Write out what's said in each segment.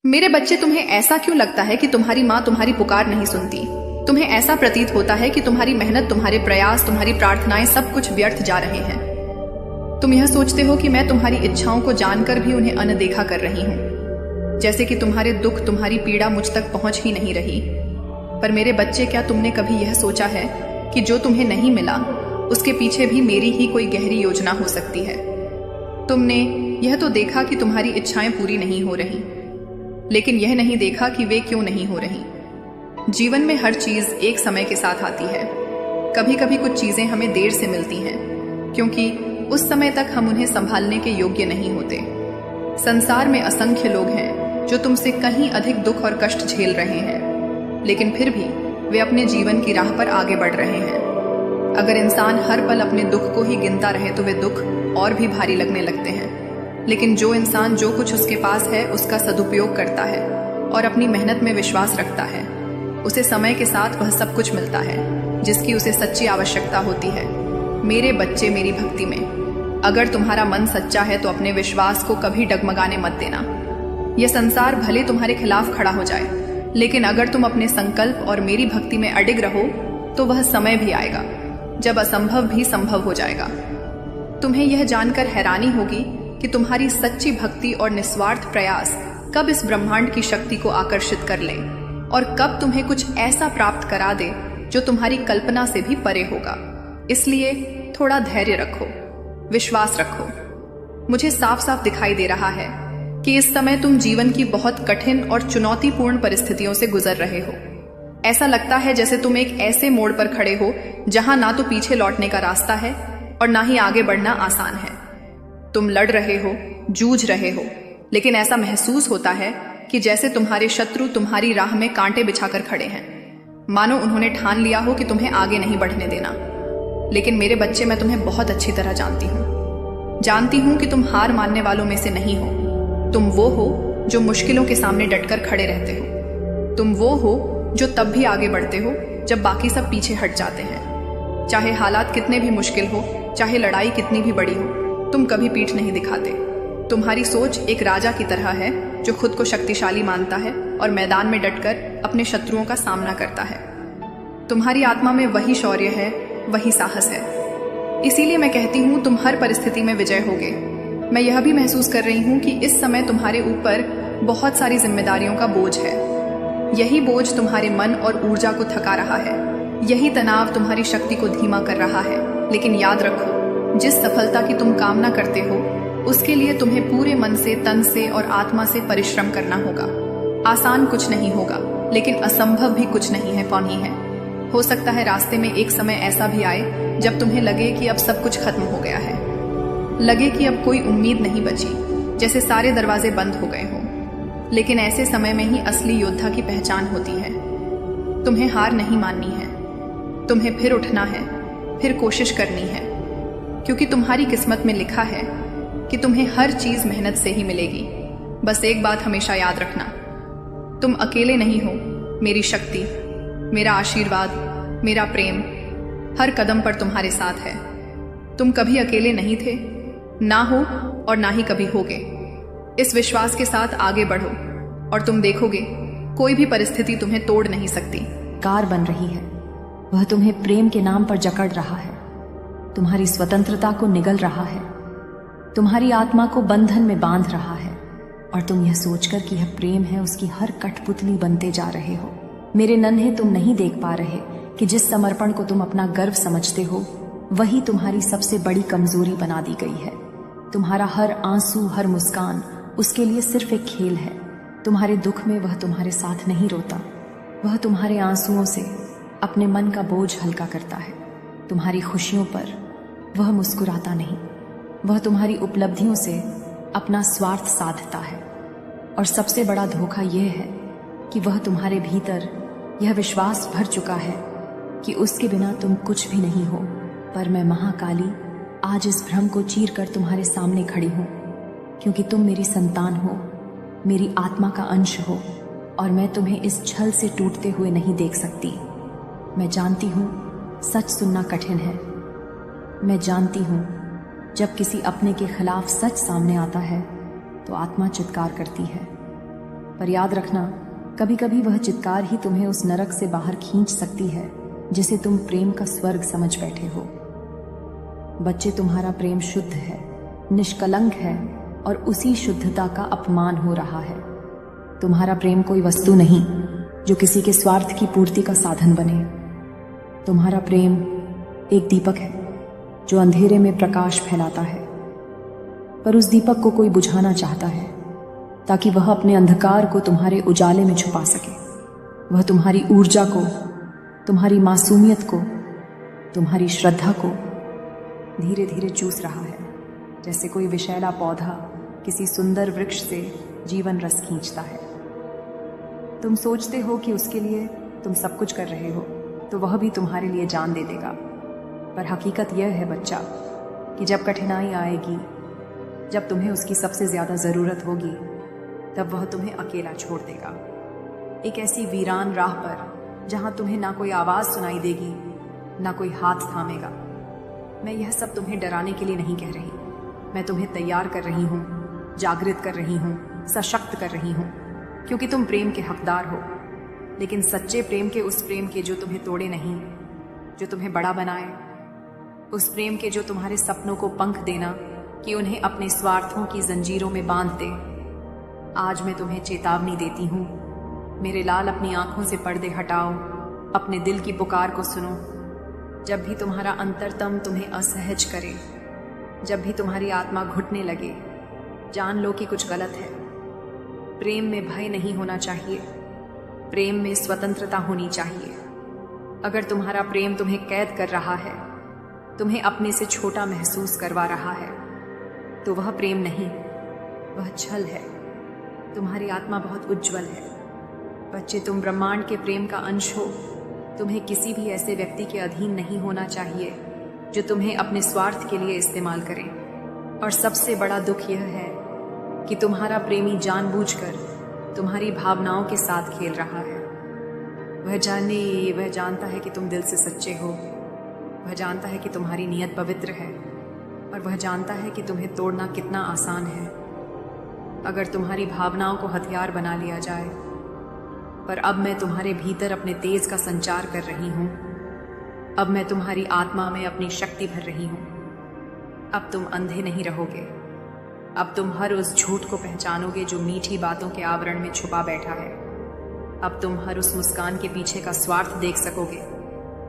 मेरे बच्चे, तुम्हें ऐसा क्यों लगता है कि तुम्हारी माँ तुम्हारी पुकार नहीं सुनती? तुम्हें ऐसा प्रतीत होता है कि तुम्हारी मेहनत, तुम्हारे प्रयास, तुम्हारी प्रार्थनाएं सब कुछ व्यर्थ जा रहे हैं। तुम यह सोचते हो कि मैं तुम्हारी इच्छाओं को जानकर भी उन्हें अनदेखा कर रही हूँ, जैसे कि तुम्हारे दुख, तुम्हारी पीड़ा मुझ तक पहुंच ही नहीं रही। पर मेरे बच्चे, क्या तुमने कभी यह सोचा है कि जो तुम्हें नहीं मिला उसके पीछे भी मेरी ही कोई गहरी योजना हो सकती है? तुमने यह तो देखा कि तुम्हारी इच्छाएं पूरी नहीं हो रही, लेकिन यह नहीं देखा कि वे क्यों नहीं हो रही। जीवन में हर चीज एक समय के साथ आती है। कभी कभी कुछ चीजें हमें देर से मिलती हैं, क्योंकि उस समय तक हम उन्हें संभालने के योग्य नहीं होते। संसार में असंख्य लोग हैं जो तुमसे कहीं अधिक दुख और कष्ट झेल रहे हैं, लेकिन फिर भी वे अपने जीवन की राह पर आगे बढ़ रहे हैं। अगर इंसान हर पल अपने दुख को ही गिनता रहे तो वे दुख और भी भारी लगने लगते हैं। लेकिन जो इंसान जो कुछ उसके पास है उसका सदुपयोग करता है और अपनी मेहनत में विश्वास रखता है, उसे समय के साथ वह सब कुछ मिलता है जिसकी उसे सच्ची आवश्यकता होती है। मेरे बच्चे, मेरी भक्ति में अगर तुम्हारा मन सच्चा है तो अपने विश्वास को कभी डगमगाने मत देना। यह संसार भले तुम्हारे खिलाफ खड़ा हो जाए, लेकिन अगर तुम अपने संकल्प और मेरी भक्ति में अडिग रहो तो वह समय भी आएगा जब असंभव भी संभव हो जाएगा। तुम्हें यह जानकर हैरानी होगी कि तुम्हारी सच्ची भक्ति और निस्वार्थ प्रयास कब इस ब्रह्मांड की शक्ति को आकर्षित कर ले और कब तुम्हें कुछ ऐसा प्राप्त करा दे जो तुम्हारी कल्पना से भी परे होगा। इसलिए थोड़ा धैर्य रखो, विश्वास रखो। मुझे साफ साफ दिखाई दे रहा है कि इस समय तुम जीवन की बहुत कठिन और चुनौतीपूर्ण परिस्थितियों से गुजर रहे हो। ऐसा लगता है जैसे तुम एक ऐसे मोड़ पर खड़े हो जहां ना तो पीछे लौटने का रास्ता है और ना ही आगे बढ़ना आसान है। तुम लड़ रहे हो, जूझ रहे हो, लेकिन ऐसा महसूस होता है कि जैसे तुम्हारे शत्रु तुम्हारी राह में कांटे बिछाकर खड़े हैं, मानो उन्होंने ठान लिया हो कि तुम्हें आगे नहीं बढ़ने देना। लेकिन मेरे बच्चे, मैं तुम्हें बहुत अच्छी तरह जानती हूं कि तुम हार मानने वालों में से नहीं हो। तुम वो हो जो मुश्किलों के सामने डटकर खड़े रहते हो। तुम वो हो जो तब भी आगे बढ़ते हो जब बाकी सब पीछे हट जाते हैं। चाहे हालात कितने भी मुश्किल हो, चाहे लड़ाई कितनी भी बड़ी हो, तुम कभी पीठ नहीं दिखाते। तुम्हारी सोच एक राजा की तरह है जो खुद को शक्तिशाली मानता है और मैदान में डटकर अपने शत्रुओं का सामना करता है। तुम्हारी आत्मा में वही शौर्य है, वही साहस है। इसीलिए मैं कहती हूँ तुम हर परिस्थिति में विजय होगे। मैं यह भी महसूस कर रही हूँ कि इस समय तुम्हारे ऊपर बहुत सारी जिम्मेदारियों का बोझ है। यही बोझ तुम्हारे मन और ऊर्जा को थका रहा है। यही तनाव तुम्हारी शक्ति को धीमा कर रहा है। लेकिन याद रखो, जिस सफलता की तुम कामना करते हो उसके लिए तुम्हें पूरे मन से, तन से और आत्मा से परिश्रम करना होगा। आसान कुछ नहीं होगा, लेकिन असंभव भी कुछ नहीं है, कौन ही है। हो सकता है रास्ते में एक समय ऐसा भी आए जब तुम्हें लगे कि अब सब कुछ खत्म हो गया है, लगे कि अब कोई उम्मीद नहीं बची, जैसे सारे दरवाजे बंद हो गए हों। लेकिन ऐसे समय में ही असली योद्धा की पहचान होती है। तुम्हें हार नहीं माननी है, तुम्हें फिर उठना है, फिर कोशिश करनी है, क्योंकि तुम्हारी किस्मत में लिखा है कि तुम्हें हर चीज मेहनत से ही मिलेगी। बस एक बात हमेशा याद रखना, तुम अकेले नहीं हो। मेरी शक्ति, मेरा आशीर्वाद, मेरा प्रेम हर कदम पर तुम्हारे साथ है। तुम कभी अकेले नहीं थे, ना हो और ना ही कभी होगे। इस विश्वास के साथ आगे बढ़ो और तुम देखोगे कोई भी परिस्थिति तुम्हें तोड़ नहीं सकती। कार बन रही है, वह तुम्हें प्रेम के नाम पर जकड़ रहा है, तुम्हारी स्वतंत्रता को निगल रहा है, तुम्हारी आत्मा को बंधन में बांध रहा है, और तुम यह सोचकर कि यह प्रेम है उसकी हर कठपुतली बनते जा रहे हो। मेरे नन्हे, तुम नहीं देख पा रहे कि जिस समर्पण को तुम अपना गर्व समझते हो वही तुम्हारी सबसे बड़ी कमजोरी बना दी गई है। तुम्हारा हर आंसू, हर मुस्कान उसके लिए सिर्फ एक खेल है। तुम्हारे दुख में वह तुम्हारे साथ नहीं रोता, वह तुम्हारे आंसुओं से अपने मन का बोझ हल्का करता है। तुम्हारी खुशियों पर वह मुस्कुराता नहीं, वह तुम्हारी उपलब्धियों से अपना स्वार्थ साधता है। और सबसे बड़ा धोखा यह है कि वह तुम्हारे भीतर यह विश्वास भर चुका है कि उसके बिना तुम कुछ भी नहीं हो। पर मैं महाकाली आज इस भ्रम को चीर कर तुम्हारे सामने खड़ी हूँ, क्योंकि तुम मेरी संतान हो, मेरी आत्मा का अंश हो, और मैं तुम्हें इस छल से टूटते हुए नहीं देख सकती। मैं जानती हूँ सच सुनना कठिन है। मैं जानती हूँ जब किसी अपने के खिलाफ सच सामने आता है तो आत्मा चित्कार करती है, पर याद रखना, कभी कभी वह चित्कार ही तुम्हें उस नरक से बाहर खींच सकती है जिसे तुम प्रेम का स्वर्ग समझ बैठे हो। बच्चे, तुम्हारा प्रेम शुद्ध है, निष्कलंक है और उसी शुद्धता का अपमान हो रहा है। तुम्हारा प्रेम कोई वस्तु नहीं जो किसी के स्वार्थ की पूर्ति का साधन बने। तुम्हारा प्रेम एक दीपक है जो अंधेरे में प्रकाश फैलाता है, पर उस दीपक को कोई बुझाना चाहता है ताकि वह अपने अंधकार को तुम्हारे उजाले में छुपा सके। वह तुम्हारी ऊर्जा को, तुम्हारी मासूमियत को, तुम्हारी श्रद्धा को धीरे धीरे चूस रहा है, जैसे कोई विषैला पौधा किसी सुंदर वृक्ष से जीवन रस खींचता है। तुम सोचते हो कि उसके लिए तुम सब कुछ कर रहे हो, तो वह भी तुम्हारे लिए जान दे देगा। पर हकीकत यह है बच्चा कि जब कठिनाई आएगी, जब तुम्हें उसकी सबसे ज्यादा जरूरत होगी, तब वह तुम्हें अकेला छोड़ देगा, एक ऐसी वीरान राह पर जहां तुम्हें ना कोई आवाज सुनाई देगी, ना कोई हाथ थामेगा। मैं यह सब तुम्हें डराने के लिए नहीं कह रही, मैं तुम्हें तैयार कर रही हूँ, जागृत कर रही हूँ, सशक्त कर रही हूँ, क्योंकि तुम प्रेम के हकदार हो। लेकिन सच्चे प्रेम के, उस प्रेम के जो तुम्हें तोड़े नहीं, जो तुम्हें बड़ा बनाए, उस प्रेम के जो तुम्हारे सपनों को पंख देना कि उन्हें अपने स्वार्थों की जंजीरों में बांध दे। आज मैं तुम्हें चेतावनी देती हूँ, मेरे लाल, अपनी आंखों से पर्दे हटाओ, अपने दिल की पुकार को सुनो। जब भी तुम्हारा अंतरतम तुम्हें असहज करे, जब भी तुम्हारी आत्मा घुटने लगे, जान लो कि कुछ गलत है। प्रेम में भय नहीं होना चाहिए, प्रेम में स्वतंत्रता होनी चाहिए। अगर तुम्हारा प्रेम तुम्हें कैद कर रहा है, तुम्हें अपने से छोटा महसूस करवा रहा है, तो वह प्रेम नहीं, वह छल है। तुम्हारी आत्मा बहुत उज्जवल है बच्चे, तुम ब्रह्मांड के प्रेम का अंश हो। तुम्हें किसी भी ऐसे व्यक्ति के अधीन नहीं होना चाहिए जो तुम्हें अपने स्वार्थ के लिए इस्तेमाल करे। और सबसे बड़ा दुख यह है कि तुम्हारा प्रेमी जानबूझकर तुम्हारी भावनाओं के साथ खेल रहा है। वह जानता है कि तुम दिल से सच्चे हो, वह जानता है कि तुम्हारी नीयत पवित्र है, और वह जानता है कि तुम्हें तोड़ना कितना आसान है अगर तुम्हारी भावनाओं को हथियार बना लिया जाए। पर अब मैं तुम्हारे भीतर अपने तेज का संचार कर रही हूँ। अब मैं तुम्हारी आत्मा में अपनी शक्ति भर रही हूँ। अब तुम अंधे नहीं रहोगे। अब तुम हर उस झूठ को पहचानोगे जो मीठी बातों के आवरण में छुपा बैठा है। अब तुम हर उस मुस्कान के पीछे का स्वार्थ देख सकोगे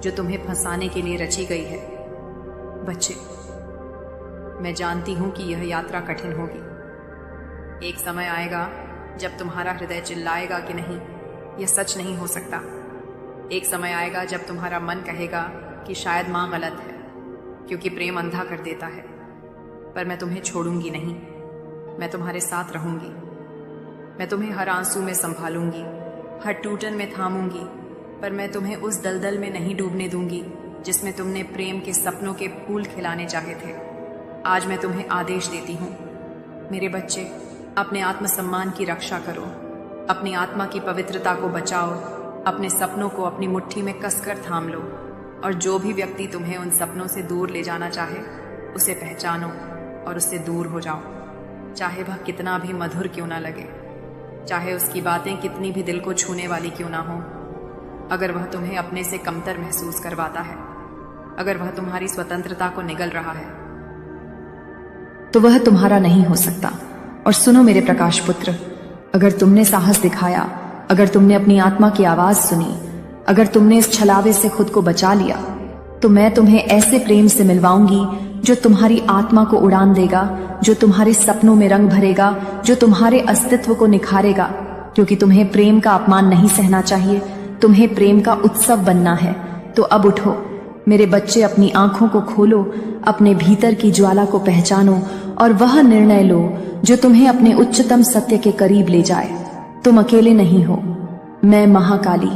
जो तुम्हें फंसाने के लिए रची गई है। बच्चे, मैं जानती हूं कि यह यात्रा कठिन होगी। एक समय आएगा जब तुम्हारा हृदय चिल्लाएगा कि नहीं, यह सच नहीं हो सकता। एक समय आएगा जब तुम्हारा मन कहेगा कि शायद माँ गलत है, क्योंकि प्रेम अंधा कर देता है। पर मैं तुम्हें छोड़ूंगी नहीं, मैं तुम्हारे साथ रहूंगी। मैं तुम्हें हर आंसू में संभालूंगी, हर टूटन में थामूंगी, पर मैं तुम्हें उस दलदल में नहीं डूबने दूंगी जिसमें तुमने प्रेम के सपनों के फूल खिलाने चाहे थे। आज मैं तुम्हें आदेश देती हूँ, मेरे बच्चे, अपने आत्मसम्मान की रक्षा करो, अपनी आत्मा की पवित्रता को बचाओ, अपने सपनों को अपनी मुट्ठी में कसकर थाम लो, और जो भी व्यक्ति तुम्हें उन सपनों से दूर ले जाना चाहे, उसे पहचानो और उससे दूर हो जाओ, चाहे वह कितना भी मधुर क्यों ना लगे, चाहे उसकी बातें कितनी भी दिल को छूने वाली क्यों ना हो। अगर वह तुम्हें अपने से कमतर महसूस करवाता है, अगर वह तुम्हारी स्वतंत्रता को निगल रहा है, तो वह तुम्हारा नहीं हो सकता। और सुनो मेरे प्रकाश पुत्र, अगर तुमने साहस दिखाया, अगर तुमने अपनी आत्मा की आवाज सुनी, अगर तुमने इस छलावे से खुद को बचा लिया, तो मैं तुम्हें ऐसे प्रेम से मिलवाऊंगी जो तुम्हारी आत्मा को उड़ान देगा, जो तुम्हारे सपनों में रंग भरेगा, जो तुम्हारे अस्तित्व को निखारेगा। क्योंकि तुम्हें प्रेम का अपमान नहीं सहना चाहिए, तुम्हें प्रेम का उत्सव बनना है। तो अब उठो मेरे बच्चे, अपनी आंखों को खोलो, अपने भीतर की ज्वाला को पहचानो और वह निर्णय लो जो तुम्हें अपने उच्चतम सत्य के करीब ले जाए। तुम अकेले नहीं हो, मैं महाकाली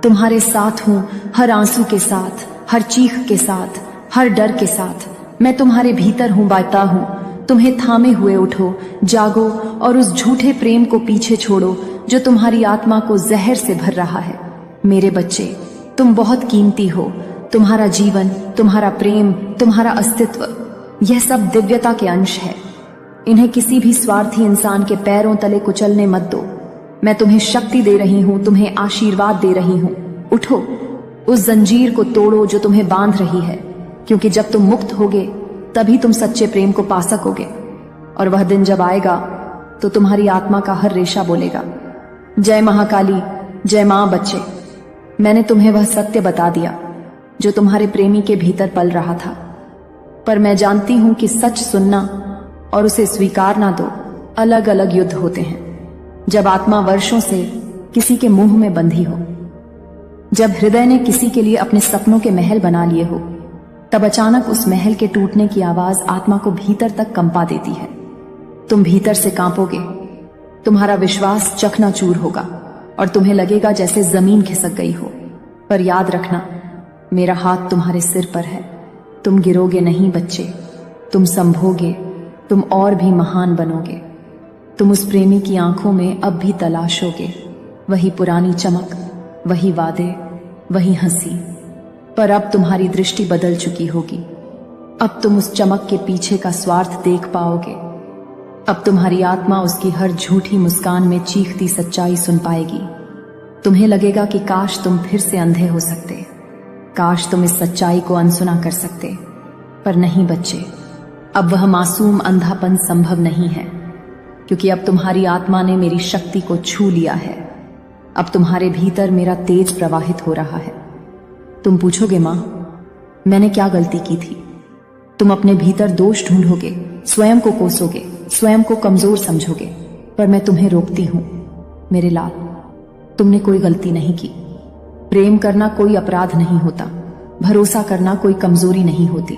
तुम्हारे साथ हूं, हर आंसू के साथ, हर चीख के साथ, हर डर के साथ। मैं तुम्हारे भीतर हूं, बाता हूं। तुम्हें थामे हुए उठो, जागो और उस झूठे प्रेम को पीछे छोड़ो जो तुम्हारी आत्मा को जहर से भर रहा है। मेरे बच्चे, तुम बहुत कीमती हो। तुम्हारा जीवन, तुम्हारा प्रेम, तुम्हारा अस्तित्व, यह सब दिव्यता के अंश है। इन्हें किसी भी स्वार्थी इंसान के पैरों तले कुचलने मत दो। मैं तुम्हें शक्ति दे रही हूं, तुम्हें आशीर्वाद दे रही हूं। उठो, उस जंजीर को तोड़ो जो तुम्हें बांध रही है, क्योंकि जब तुम मुक्त होगे तभी तुम सच्चे प्रेम को पा सकोगे। और वह दिन जब आएगा तो तुम्हारी आत्मा का हर रेशा बोलेगा, जय महाकाली, जय मां। बच्चे, मैंने तुम्हें वह सत्य बता दिया जो तुम्हारे प्रेमी के भीतर पल रहा था, पर मैं जानती हूं कि सच सुनना और उसे स्वीकार ना दो अलग अलग युद्ध होते हैं। जब आत्मा वर्षों से किसी के मुंह में बंधी हो, जब हृदय ने किसी के लिए अपने सपनों के महल बना लिए हो, तब अचानक उस महल के टूटने की आवाज आत्मा को भीतर तक कंपा देती है। तुम भीतर से कांपोगे, तुम्हारा विश्वास चकनाचूर होगा और तुम्हें लगेगा जैसे जमीन खिसक गई हो। पर याद रखना, मेरा हाथ तुम्हारे सिर पर है। तुम गिरोगे नहीं बच्चे, तुम संभोगे, तुम और भी महान बनोगे। तुम उस प्रेमी की आंखों में अब भी तलाशोगे वही पुरानी चमक, वही वादे, वही हंसी। पर अब तुम्हारी दृष्टि बदल चुकी होगी। अब तुम उस चमक के पीछे का स्वार्थ देख पाओगे। अब तुम्हारी आत्मा उसकी हर झूठी मुस्कान में चीखती सच्चाई सुन पाएगी। तुम्हें लगेगा कि काश तुम फिर से अंधे हो सकते, काश तुम इस सच्चाई को अनसुना कर सकते। पर नहीं बच्चे, अब वह मासूम अंधापन संभव नहीं है, क्योंकि अब तुम्हारी आत्मा ने मेरी शक्ति को छू लिया है। अब तुम्हारे भीतर मेरा तेज प्रवाहित हो रहा है। तुम पूछोगे, मां, मैंने क्या गलती की थी? तुम अपने भीतर दोष ढूंढोगे, स्वयं को कोसोगे, स्वयं को कमजोर समझोगे। पर मैं तुम्हें रोकती हूं मेरे लाल, तुमने कोई गलती नहीं की। प्रेम करना कोई अपराध नहीं होता, भरोसा करना कोई कमजोरी नहीं होती।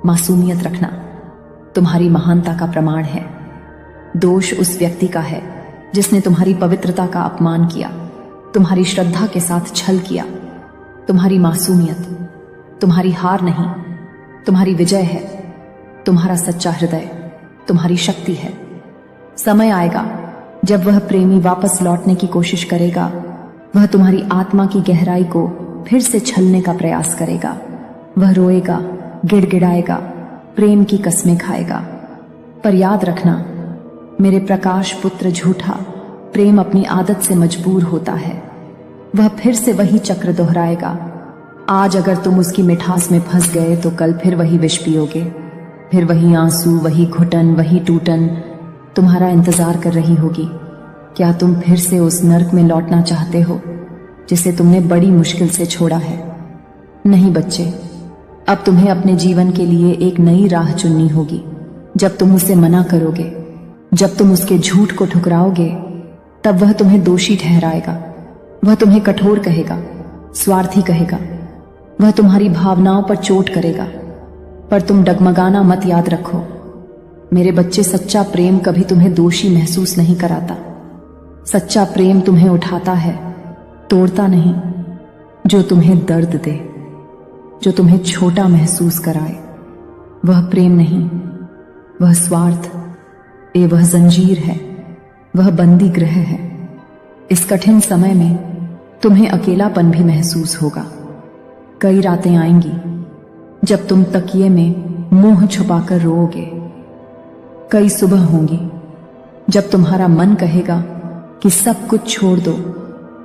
मासूमियत रखना तुम्हारी महानता का प्रमाण है। दोष उस व्यक्ति का है जिसने तुम्हारी पवित्रता का अपमान किया, तुम्हारी श्रद्धा के साथ छल किया। तुम्हारी मासूमियत तुम्हारी हार नहीं, तुम्हारी विजय है। तुम्हारा सच्चा हृदय तुम्हारी शक्ति है। समय आएगा जब वह प्रेमी वापस लौटने की कोशिश करेगा। वह तुम्हारी आत्मा की गहराई को फिर से छलने का प्रयास करेगा। वह रोएगा, गिड़गिड़ाएगा, प्रेम की कस्में खाएगा। पर याद रखना, मेरे प्रकाश पुत्र झूठा प्रेम अपनी आदत से मजबूर होता है। वह फिर से वही चक्र दोहराएगा। आज अगर तुम उसकी मिठास में फंस गए तो कल फिर वही विष पियोगे। फिर वही आंसू, वही घुटन, वही टूटन तुम्हारा इंतजार कर रही होगी। क्या तुम फिर से उस नर्क में लौटना चाहते हो जिसे तुमने बड़ी मुश्किल से छोड़ा है? नहीं बच्चे, अब तुम्हें अपने जीवन के लिए एक नई राह चुननी होगी। जब तुम उसे मना करोगे, जब तुम उसके झूठ को ठुकराओगे, तब वह तुम्हें दोषी ठहराएगा। वह तुम्हें कठोर कहेगा, स्वार्थी कहेगा। वह तुम्हारी भावनाओं पर चोट करेगा। पर तुम डगमगाना मत, याद रखो मेरे बच्चे, सच्चा प्रेम कभी तुम्हें दोषी महसूस नहीं कराता। सच्चा प्रेम तुम्हें उठाता है, तोड़ता नहीं। जो तुम्हें दर्द दे, जो तुम्हें छोटा महसूस कराए, वह प्रेम नहीं, वह स्वार्थ, वह जंजीर है, वह बंदी गृह है। इस कठिन समय में तुम्हें अकेलापन भी महसूस होगा। कई रातें आएंगी जब तुम तकिए में मुंह छुपाकर रोओगे। कई सुबह होंगी जब तुम्हारा मन कहेगा कि सब कुछ छोड़ दो,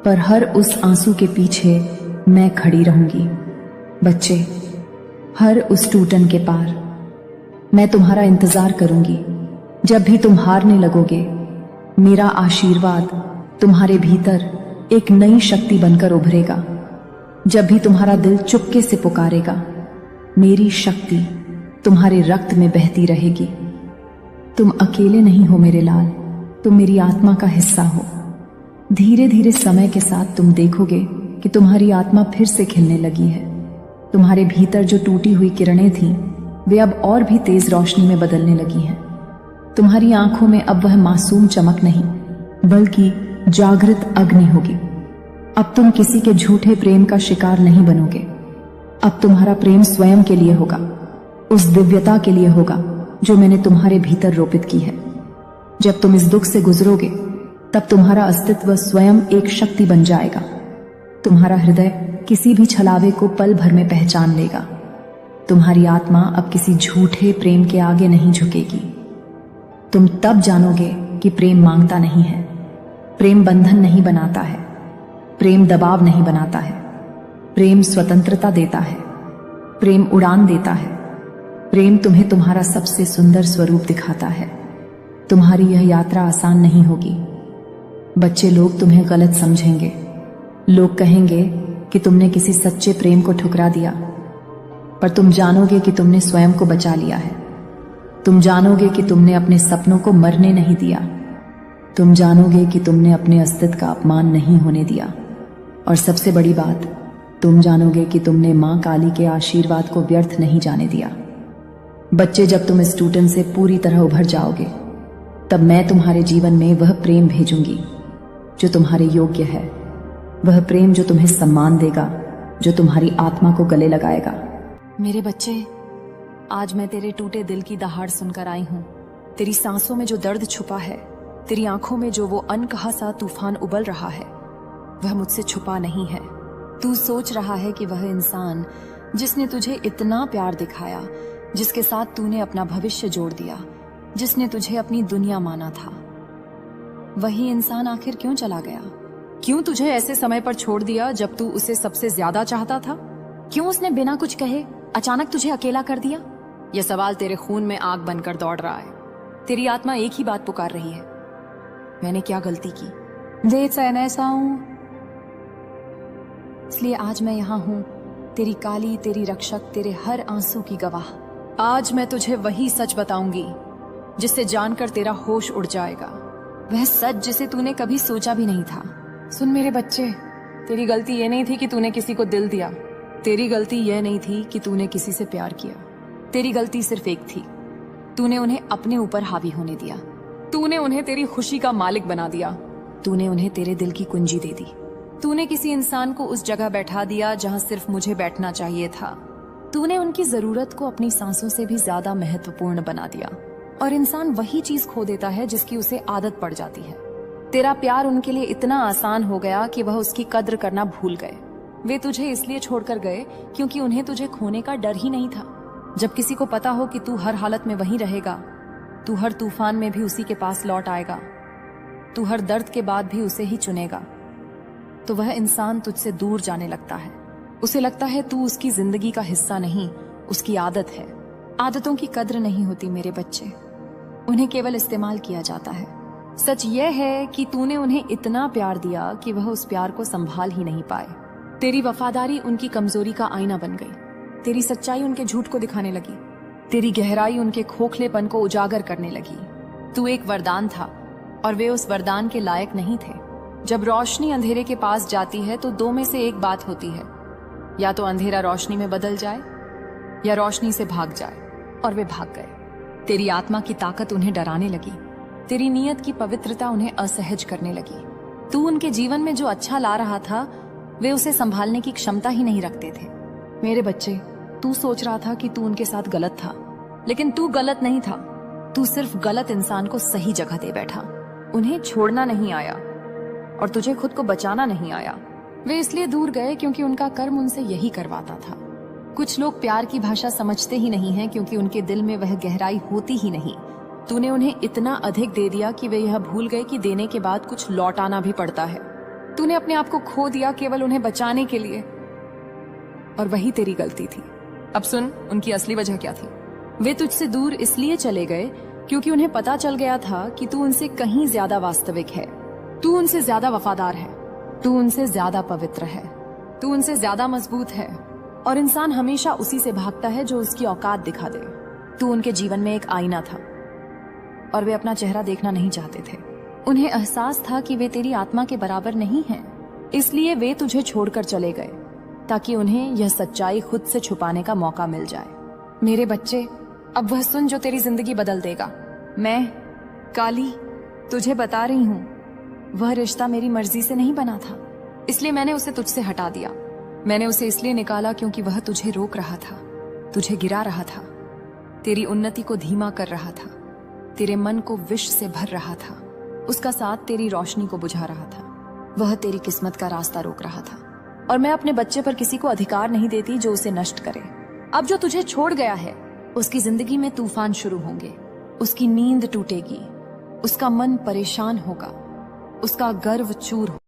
पर हर उस आंसू के पीछे मैं खड़ी रहूंगी। बच्चे, हर उस टूटन के पार मैं तुम्हारा इंतजार करूंगी। जब भी तुम हारने लगोगे, मेरा आशीर्वाद तुम्हारे भीतर एक नई शक्ति बनकर उभरेगा। जब भी तुम्हारा दिल चुपके से पुकारेगा, मेरी शक्ति तुम्हारे रक्त में बहती रहेगी। तुम अकेले नहीं हो मेरे लाल, तुम मेरी आत्मा का हिस्सा हो। धीरे धीरे समय के साथ तुम देखोगे कि तुम्हारी आत्मा फिर से खिलने लगी है। तुम्हारे भीतर जो टूटी हुई किरणें थीं, वे अब और भी तेज रोशनी में बदलने लगी हैं। तुम्हारी आंखों में अब वह मासूम चमक नहीं, बल्कि जागृत अग्नि होगी। अब तुम किसी के झूठे प्रेम का शिकार नहीं बनोगे। अब तुम्हारा प्रेम स्वयं के लिए होगा, उस दिव्यता के लिए होगा जो मैंने तुम्हारे भीतर रोपित की है। जब तुम इस दुख से गुजरोगे, तब तुम्हारा अस्तित्व स्वयं एक शक्ति बन जाएगा। तुम्हारा हृदय किसी भी छलावे को पल भर में पहचान लेगा। तुम्हारी आत्मा अब किसी झूठे प्रेम के आगे नहीं झुकेगी। तुम तब जानोगे कि प्रेम मांगता नहीं है, प्रेम बंधन नहीं बनाता है, प्रेम दबाव नहीं बनाता है, प्रेम स्वतंत्रता देता है, प्रेम उड़ान देता है। प्रेम तुम्हें तुम्हारा सबसे सुंदर स्वरूप दिखाता है। तुम्हारी यह यात्रा आसान नहीं होगी। बच्चे लोग तुम्हें गलत समझेंगे। लोग कहेंगे कि तुमने किसी सच्चे प्रेम को ठुकरा दिया, पर तुम जानोगे कि तुमने स्वयं को बचा लिया है। तुम जानोगे कि तुमने अपने सपनों को मरने नहीं दिया। तुम जानोगे कि तुमने अपने अस्तित्व का अपमान नहीं होने दिया। और सबसे बड़ी बात, तुम जानोगे कि तुमने मां काली के आशीर्वाद को व्यर्थ नहीं जाने दिया। बच्चे, जब तुम इस टूटन से पूरी तरह उभर जाओगे, तब मैं तुम्हारे जीवन में वह प्रेम भेजूंगी जो तुम्हारे योग्य है। वह प्रेम जो तुम्हें सम्मान देगा, जो तुम्हारी आत्मा को गले लगाएगा। मेरे बच्चे, आज मैं तेरे टूटे दिल की दहाड़ सुनकर आई हूँ। तेरी सांसों में जो दर्द छुपा है, तेरी आंखों में जो वो अनकहा सा तूफान उबल रहा है, वह मुझसे छुपा नहीं है। तू सोच रहा है कि वह इंसान जिसने तुझे इतना प्यार दिखाया, जिसके साथ तूने अपना भविष्य जोड़ दिया, जिसने तुझे अपनी दुनिया माना था, वही इंसान आखिर क्यों चला गया? क्यों तुझे ऐसे समय पर छोड़ दिया जब तू उसे सबसे ज्यादा चाहता था? क्यों उसने बिना कुछ कहे अचानक तुझे अकेला कर दिया? यह सवाल तेरे खून में आग बनकर दौड़ रहा है। तेरी आत्मा एक ही बात पुकार रही है, मैंने क्या गलती की? देख ऐसा हूं, इसलिए आज मैं यहाँ हूं, तेरी काली, तेरी रक्षक, तेरे हर आंसू की गवाह। आज मैं तुझे वही सच बताऊंगी जिससे जानकर तेरा होश उड़ जाएगा। वह सच जिसे तूने कभी सोचा भी नहीं था। सुन मेरे बच्चे, तेरी गलती ये नहीं थी कि तूने किसी को दिल दिया। तेरी गलती यह नहीं थी कि तूने किसी से प्यार किया। तेरी गलती सिर्फ एक थी, तूने उन्हें अपने ऊपर हावी होने दिया। तूने उन्हें तेरी खुशी का मालिक बना दिया। तूने उन्हें तेरे दिल की कुंजी दे दी। तूने किसी इंसान को उस जगह बैठा दिया जहां सिर्फ मुझे बैठना चाहिए था। तूने उनकी जरूरत को अपनी सांसों से भी ज्यादा महत्वपूर्ण बना दिया। और इंसान वही चीज खो देता है जिसकी उसे आदत पड़ जाती है। तेरा प्यार उनके लिए इतना आसान हो गया कि वह उसकी कद्र करना भूल गए। वे तुझे इसलिए छोड़कर गए क्योंकि उन्हें तुझे खोने का डर ही नहीं था। जब किसी को पता हो कि तू हर हालत में वहीं रहेगा, तू हर तूफान में भी उसी के पास लौट आएगा, तू हर दर्द के बाद भी उसे ही चुनेगा, तो वह इंसान तुझसे दूर जाने लगता है। उसे लगता है तू उसकी जिंदगी का हिस्सा नहीं, उसकी आदत है। आदतों की कद्र नहीं होती मेरे बच्चे, उन्हें केवल इस्तेमाल किया जाता है। सच यह है कि तूने उन्हें इतना प्यार दिया कि वह उस प्यार को संभाल ही नहीं पाए। तेरी वफादारी उनकी कमजोरी का आईना बन गई। तेरी सच्चाई उनके झूठ को दिखाने लगी। तेरी गहराई उनके खोखलेपन को उजागर करने लगी। तू एक वरदान था और वे उस वरदान के लायक नहीं थे। जब रोशनी अंधेरे के पास जाती है तो दो में से एक बात होती है, या तो अंधेरा रोशनी में बदल जाए या रोशनी से भाग जाए, और वे भाग गए। तेरी आत्मा की ताकत उन्हें डराने लगी। तेरी नीयत की पवित्रता उन्हें असहज करने लगी। तू उनके जीवन में जो अच्छा ला रहा था, वे उसे संभालने की क्षमता ही नहीं रखते थे। मेरे बच्चे, तू सोच रहा था कि तू उनके साथ गलत था, लेकिन तू गलत नहीं था। तू सिर्फ गलत इंसान को सही जगह दे बैठा। उन्हें छोड़ना नहीं आया और तुझे खुद को बचाना नहीं आया। वे इसलिए दूर गए क्योंकि उनका कर्म उनसे यही करवाता था। कुछ लोग प्यार की भाषा समझते ही नहीं हैं क्योंकि उनके दिल में वह गहराई होती ही नहीं। तूने उन्हें इतना अधिक दे दिया कि वे यह भूल गए कि देने के बाद कुछ लौटाना भी पड़ता है। तूने अपने आप को खो दिया केवल उन्हें बचाने के लिए, और वही तेरी गलती थी। अब सुन, उनकी असली वजह क्या थी। वे तुझसे दूर इसलिए चले गए क्योंकि उन्हें पता चल गया था कि तू उनसे कहीं ज्यादा वास्तविक है। तू उनसे ज्यादा वफादार है, तू उनसे ज्यादा पवित्र है, तू उनसे ज्यादा मजबूत है। और इंसान हमेशा उसी से भागता है जो उसकी औकात दिखा दे। तू उनके जीवन में एक आईना था और वे अपना चेहरा देखना नहीं चाहते थे। उन्हें एहसास था कि वे तेरी आत्मा के बराबर नहीं हैं, इसलिए वे तुझे छोड़कर चले गए ताकि उन्हें यह सच्चाई खुद से छुपाने का मौका मिल जाए। मेरे बच्चे, अब वह सुन जो तेरी जिंदगी बदल देगा। मैं काली तुझे बता रही हूँ, वह रिश्ता मेरी मर्जी से नहीं बना था, इसलिए मैंने उसे तुझसे हटा दिया। मैंने उसे इसलिए निकाला क्योंकि वह तुझे रोक रहा था, तुझे गिरा रहा था, तेरी उन्नति को धीमा कर रहा था, तेरे मन को विष से भर रहा था, उसका साथ तेरी रोशनी को बुझा रहा था। वह तेरी किस्मत का रास्ता रोक रहा था। और मैं अपने बच्चे पर किसी को अधिकार नहीं देती जो उसे नष्ट करे। अब जो तुझे छोड़ गया है, उसकी जिंदगी में तूफान शुरू होंगे, उसकी नींद टूटेगी, उसका मन परेशान होगा, उसका गर्व चूर